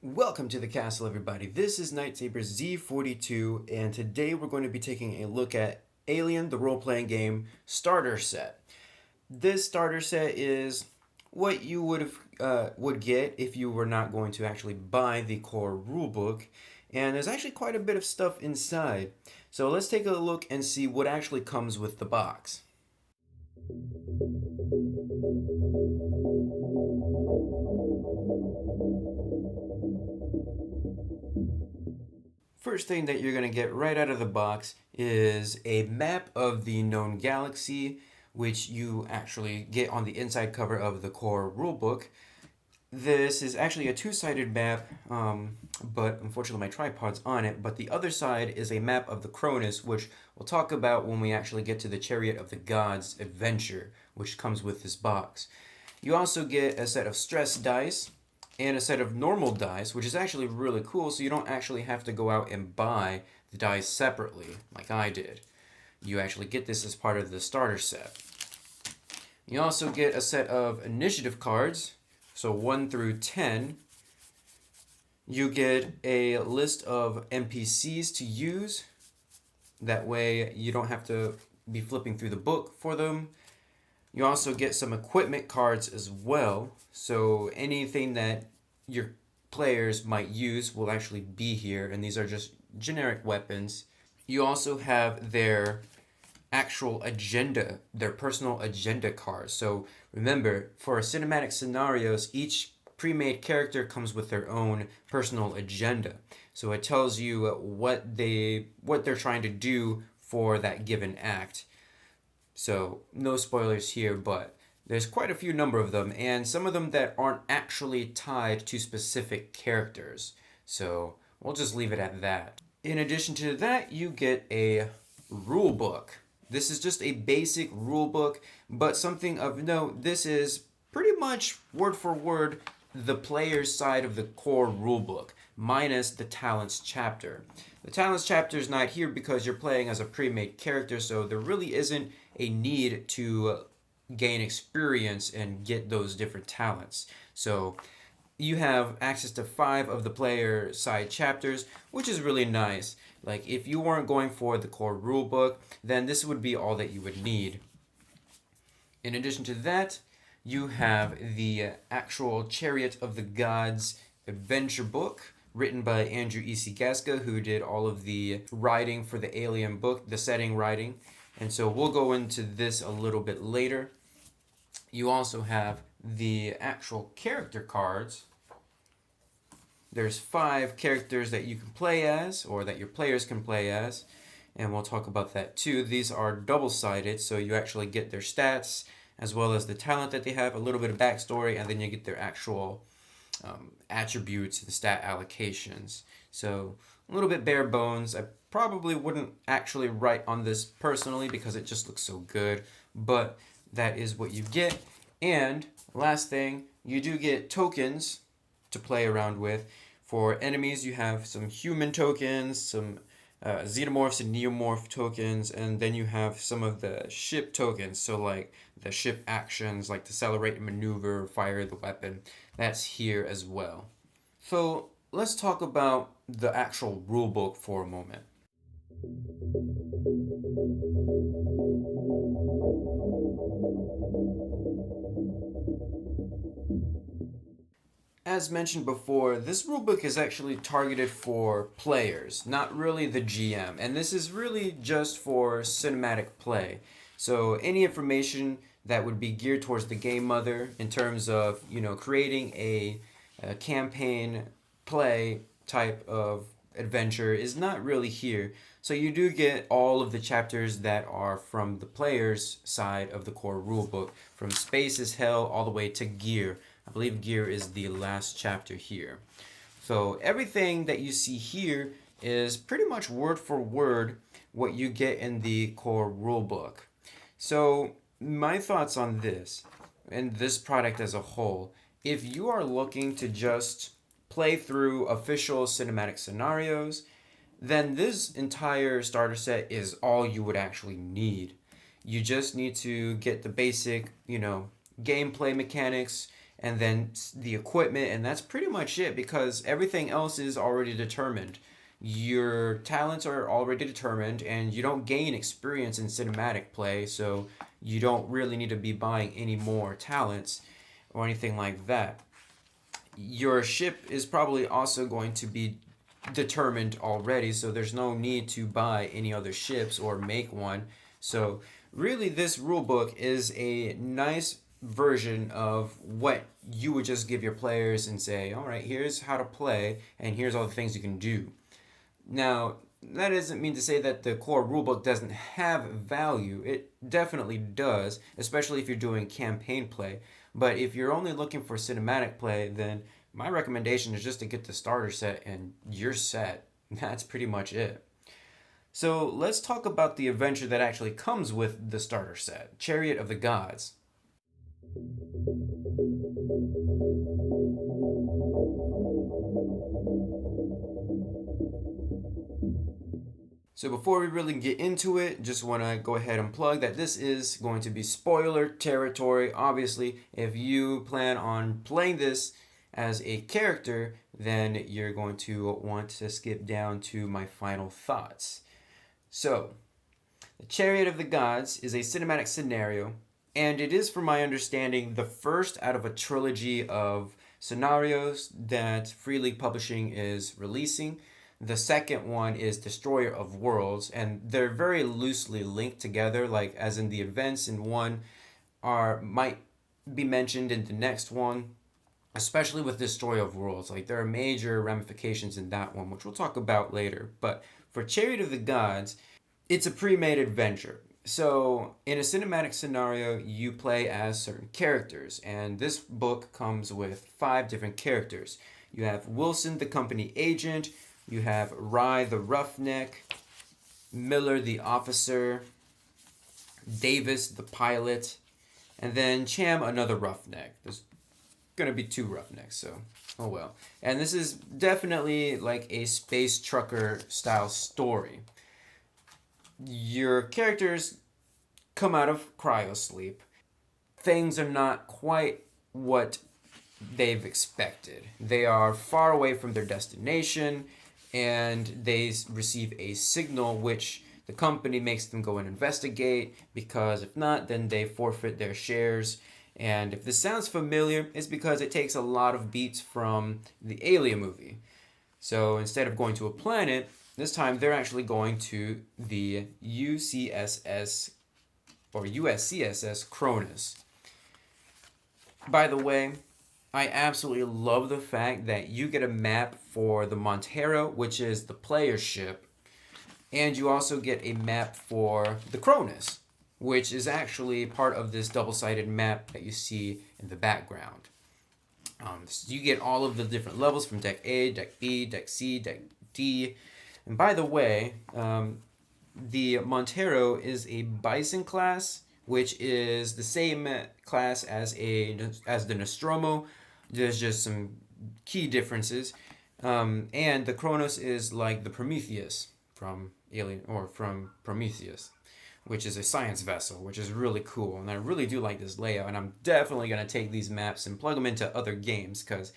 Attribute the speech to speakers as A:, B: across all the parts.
A: Welcome to the castle, everybody. This is Nightsaber Z42, and today we're going to be taking a look at Alien, the role-playing game starter set. This starter set is what you would get if you were not going to actually buy the core rulebook, and there's actually quite a bit of stuff inside. So let's take a look and see what actually comes with the box. First thing that you're going to get right out of the box is a map of the known galaxy, which you actually get on the inside cover of the core rulebook. This is actually a two-sided map, but unfortunately my tripod's on it, but the other side is a map of the Cronus, which we'll talk about when we actually get to the Chariot of the Gods adventure, which comes with this box. You also get a set of stress dice, and a set of normal dice, which is actually really cool, so you don't actually have to go out and buy the dice separately, like I did. You actually get this as part of the starter set. You also get a set of initiative cards, so 1 through 10. You get a list of NPCs to use. That way you don't have to be flipping through the book for them. You also get some equipment cards as well, so anything that your players might use will actually be here, and these are just generic weapons. You also have their actual agenda, their personal agenda cards. So remember, for cinematic scenarios, each pre-made character comes with their own personal agenda. So it tells you what they're trying to do for that given act. So no spoilers here, but there's quite a few number of them, and some of them that aren't actually tied to specific characters. So we'll just leave it at that. In addition to that, you get a rule book. This is just a basic rule book, but something of note, this is pretty much word for word the player's side of the core rule book, minus the talents chapter. The talents chapter is not here because you're playing as a pre-made character, so there really isn't a need to gain experience and get those different talents. So you have access to 5 of the player side chapters, which is really nice. Like if you weren't going for the core rulebook, then this would be all that you would need. In addition to that, you have the actual Chariot of the Gods adventure book, written by Andrew E.C. Gaska, who did all of the writing for the Alien book, the setting writing. And so we'll go into this a little bit later. You also have the actual character cards. There's 5 characters that you can play as, or that your players can play as, and we'll talk about that too. These are double-sided, so you actually get their stats, as well as the talent that they have, a little bit of backstory, and then you get their actual attributes and stat allocations. So a little bit bare bones. I probably wouldn't actually write on this personally because it just looks so good, but that is what you get. And last thing, you do get tokens to play around with. For enemies, you have some human tokens, some xenomorphs and neomorph tokens, and then you have some of the ship tokens, so like the ship actions, like decelerate and maneuver, fire the weapon, that's here as well. So let's talk about the actual rulebook for a moment. As mentioned before, this rulebook is actually targeted for players, not really the GM, and this is really just for cinematic play. So any information that would be geared towards the game mother in terms of, creating a campaign play type of adventure is not really here. So you do get all of the chapters that are from the player's side of the core rulebook, from Space is Hell all the way to Gear. I believe Gear is the last chapter here. So everything that you see here is pretty much word for word what you get in the core rulebook. So my thoughts on this and this product as a whole, if you are looking to just play through official cinematic scenarios, then this entire starter set is all you would actually need. You just need to get the basic, gameplay mechanics, and then the equipment, and that's pretty much it because everything else is already determined. Your talents are already determined, and you don't gain experience in cinematic play, so you don't really need to be buying any more talents or anything like that. Your ship is probably also going to be determined already, so there's no need to buy any other ships or make one. So, really, this rule book is a nice version of what you would just give your players and say, all right, here's how to play, and here's all the things you can do. Now, that doesn't mean to say that the core rulebook doesn't have value. It definitely does, especially if you're doing campaign play. But if you're only looking for cinematic play, then my recommendation is just to get the starter set and you're set. That's pretty much it. So let's talk about the adventure that actually comes with the starter set, Chariot of the Gods. So before we really get into it, just want to go ahead and plug that this is going to be spoiler territory. Obviously, if you plan on playing this as a character, then you're going to want to skip down to my final thoughts. So, the Chariot of the Gods is a cinematic scenario, and it is, from my understanding, the first out of a trilogy of scenarios that Free League Publishing is releasing. The second one is Destroyer of Worlds, and they're very loosely linked together, like as in the events in one might be mentioned in the next one, especially with Destroyer of Worlds. Like there are major ramifications in that one, which we'll talk about later. But for Chariot of the Gods, it's a pre-made adventure. So in a cinematic scenario, you play as certain characters, and this book comes with 5 different characters. You have Wilson, the company agent. You have Rye the roughneck, Miller the officer, Davis the pilot, and then Cham another roughneck. There's gonna be 2 roughnecks, so oh well. And this is definitely like a space trucker style story. Your characters come out of cryosleep. Things are not quite what they've expected. They are far away from their destination, and they receive a signal which the company makes them go and investigate, because if not, then they forfeit their shares. And if this sounds familiar, it's because it takes a lot of beats from the Alien movie. So instead of going to a planet, this time they're actually going to the UCSS or USCSS Cronus. By the way, I absolutely love the fact that you get a map for the Montero, which is the player ship, and you also get a map for the Cronus, which is actually part of this double-sided map that you see in the background. So you get all of the different levels from Deck A, Deck B, Deck C, Deck D. And by the way, the Montero is a Bison class, which is the same class as the Nostromo. There's just some key differences. And the Kronos is like the Prometheus from Alien, or from Prometheus, which is a science vessel, which is really cool. And I really do like this layout, and I'm definitely going to take these maps and plug them into other games because,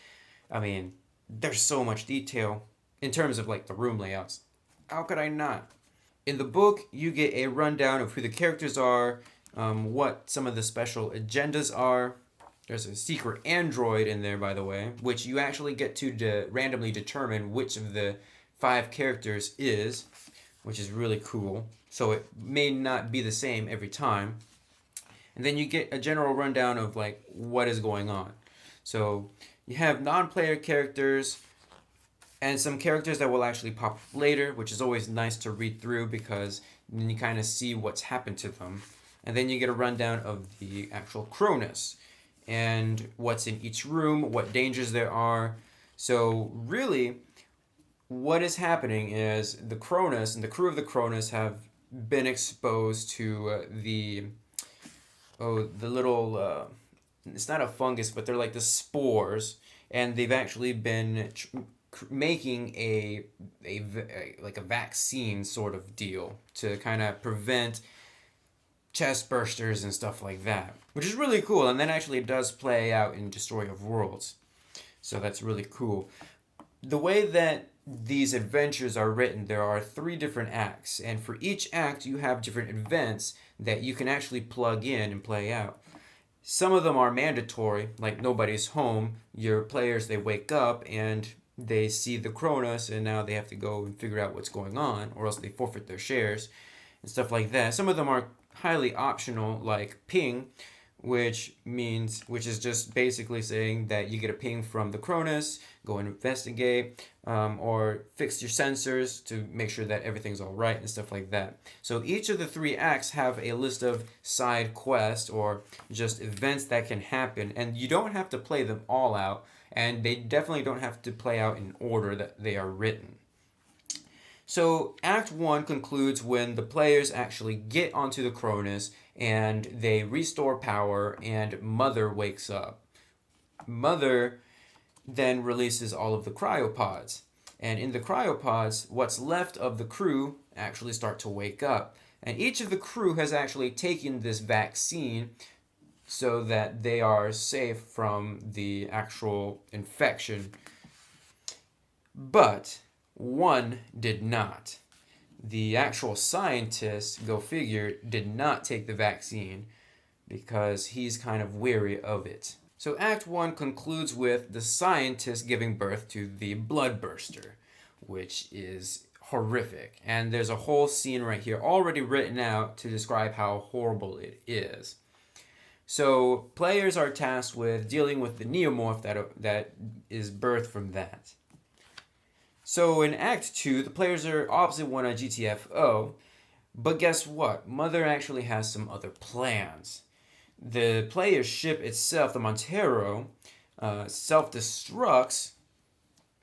A: I mean, there's so much detail in terms of like the room layouts. How could I not? In the book, you get a rundown of who the characters are, what some of the special agendas are. There's a secret android in there, by the way, which you actually get to randomly determine which of the 5 characters is, which is really cool. So it may not be the same every time. And then you get a general rundown of like what is going on. So you have non-player characters and some characters that will actually pop up later, which is always nice to read through because then you kind of see what's happened to them. And then you get a rundown of the actual Cronus and what's in each room, what dangers there are. So really, what is happening is the Cronus and the crew of the Cronus have been exposed to the little it's not a fungus, but they're like the spores, and they've actually been making a like a vaccine sort of deal to kind of prevent chest bursters and stuff like that, which is really cool. And that actually does play out in Destroy of Worlds. So that's really cool. The way that these adventures are written, there are 3 different acts, and for each act you have different events that you can actually plug in and play out. Some of them are mandatory, like Nobody's Home. Your players, they wake up and they see the Cronus, and now they have to go and figure out what's going on, or else they forfeit their shares and stuff like that. Some of them are highly optional, like Ping, which is just basically saying that you get a ping from the Cronus, go and investigate, or fix your sensors to make sure that everything's all right and stuff like that. So each of the 3 acts have a list of side quests or just events that can happen, and you don't have to play them all out, and they definitely don't have to play out in order that they are written. So Act 1 concludes when the players actually get onto the Cronus and they restore power and Mother wakes up. Mother then releases all of the cryopods. And in the cryopods, what's left of the crew actually start to wake up. And each of the crew has actually taken this vaccine so that they are safe from the actual infection. But one did not. The actual scientist, go figure, did not take the vaccine because he's kind of weary of it. So Act 1 concludes with the scientist giving birth to the bloodburster, which is horrific. And there's a whole scene right here already written out to describe how horrible it is. So players are tasked with dealing with the neomorph that is birthed from that. So in Act 2, the players are opposite one on GTFO, but guess what? Mother actually has some other plans. The player's ship itself, the Montero, self-destructs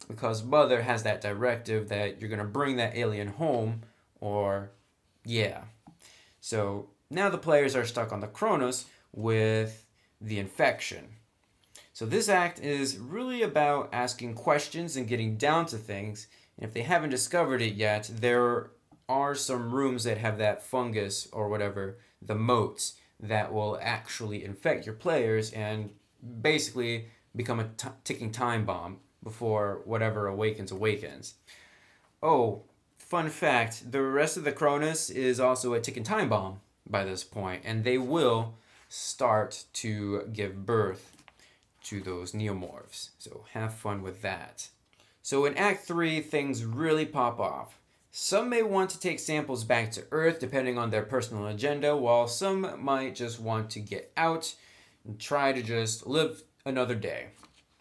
A: because Mother has that directive that you're going to bring that alien home, or yeah. So now the players are stuck on the Kronos with the infection. So this act is really about asking questions and getting down to things. And if they haven't discovered it yet, there are some rooms that have that fungus or whatever, the motes, that will actually infect your players and basically become a ticking time bomb before whatever awakens. Oh, fun fact, the rest of the Cronus is also a ticking time bomb by this point, and they will start to give birth to those neomorphs. So have fun with that. So in Act 3, things really pop off. Some may want to take samples back to Earth depending on their personal agenda, while some might just want to get out and try to just live another day,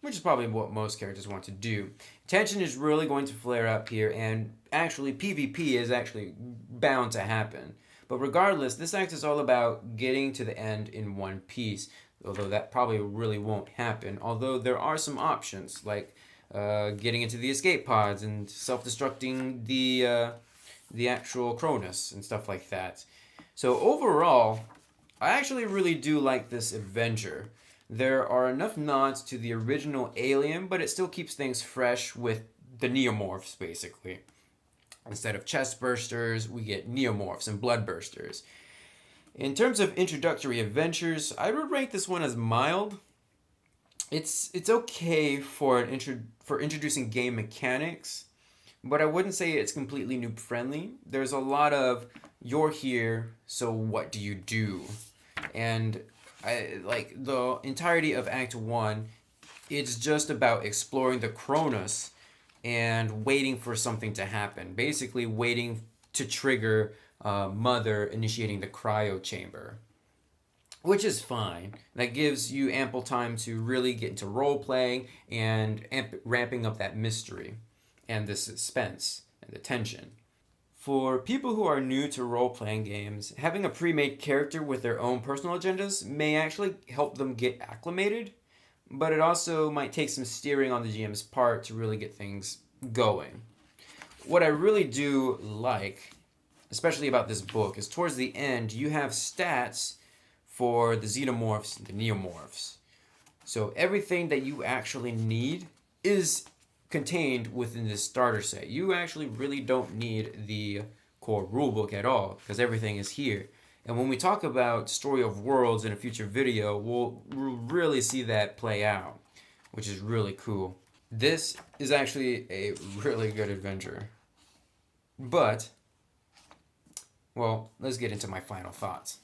A: which is probably what most characters want to do. Tension is really going to flare up here, and actually PvP is actually bound to happen. But regardless, this act is all about getting to the end in one piece, although that probably really won't happen. Although there are some options, like getting into the escape pods and self-destructing the actual Cronus and stuff like that. So overall, I actually really do like this adventure. There are enough nods to the original Alien, but it still keeps things fresh with the neomorphs, basically. Instead of chest bursters, we get neomorphs and bloodbursters. In terms of introductory adventures, I would rank this one as mild. It's okay for introducing game mechanics, but I wouldn't say it's completely noob friendly. There's a lot of you're here, so what do you do? And like the entirety of Act 1, it's just about exploring the Cronus and waiting for something to happen. Basically waiting to trigger Mother initiating the cryo chamber, which is fine. That gives you ample time to really get into role-playing and ramping up that mystery and the suspense and the tension. For people who are new to role-playing games, having a pre-made character with their own personal agendas may actually help them get acclimated, but it also might take some steering on the GM's part to really get things going. What I really do like, especially about this book, is towards the end you have stats for the xenomorphs and the neomorphs. So everything that you actually need is contained within this starter set. You actually really don't need the core rulebook at all because everything is here. And when we talk about Story of Worlds in a future video, we'll really see that play out, which is really cool. This is actually a really good adventure. But, well, let's get into my final thoughts.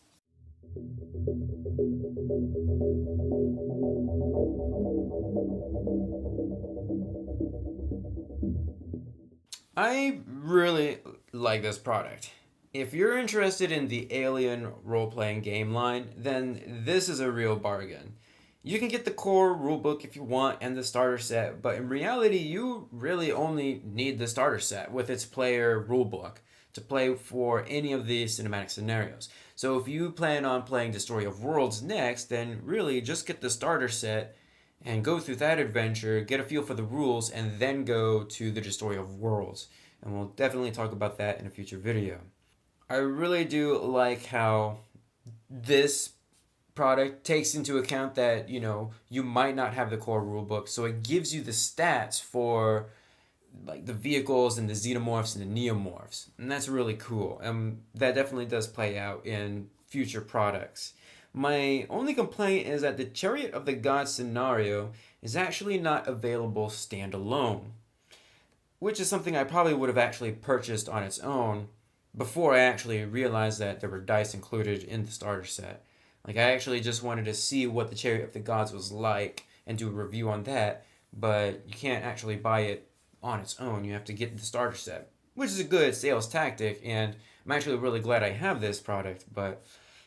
A: I really like this product. If you're interested in the Alien role-playing game line, then this is a real bargain. You can get the core rulebook if you want and the starter set, but in reality, you really only need the starter set with its player rulebook to play for any of the cinematic scenarios. So if you plan on playing the Story of Worlds next, then really just get the starter set and go through that adventure, get a feel for the rules, and then go to the Story of Worlds. And we'll definitely talk about that in a future video. I really do like how this product takes into account that, you might not have the core rulebook, so it gives you the stats for like the vehicles and the xenomorphs and the neomorphs, and that's really cool. That definitely does play out in future products. My only complaint is that the Chariot of the Gods scenario is actually not available standalone, which is something I probably would have actually purchased on its own before I actually realized that there were dice included in the starter set. Like, I actually just wanted to see what the Chariot of the Gods was like and do a review on that, but you can't actually buy it on its own. You have to get the starter set, which is a good sales tactic, and I'm actually really glad I have this product, but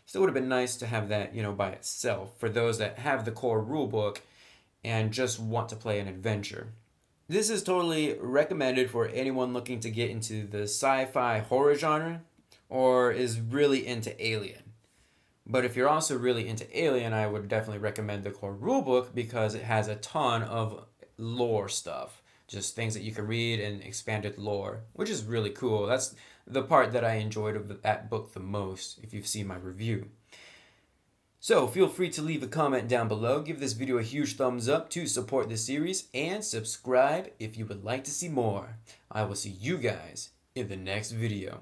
A: still would have been nice to have that, by itself for those that have the core rulebook and just want to play an adventure. This is totally recommended for anyone looking to get into the sci-fi horror genre or is really into Alien. But if you're also really into Alien, I would definitely recommend the core rulebook because it has a ton of lore stuff. Just things that you can read and expanded lore, which is really cool. That's the part that I enjoyed of that book the most, if you've seen my review. So feel free to leave a comment down below, give this video a huge thumbs up to support this series, and subscribe if you would like to see more. I will see you guys in the next video.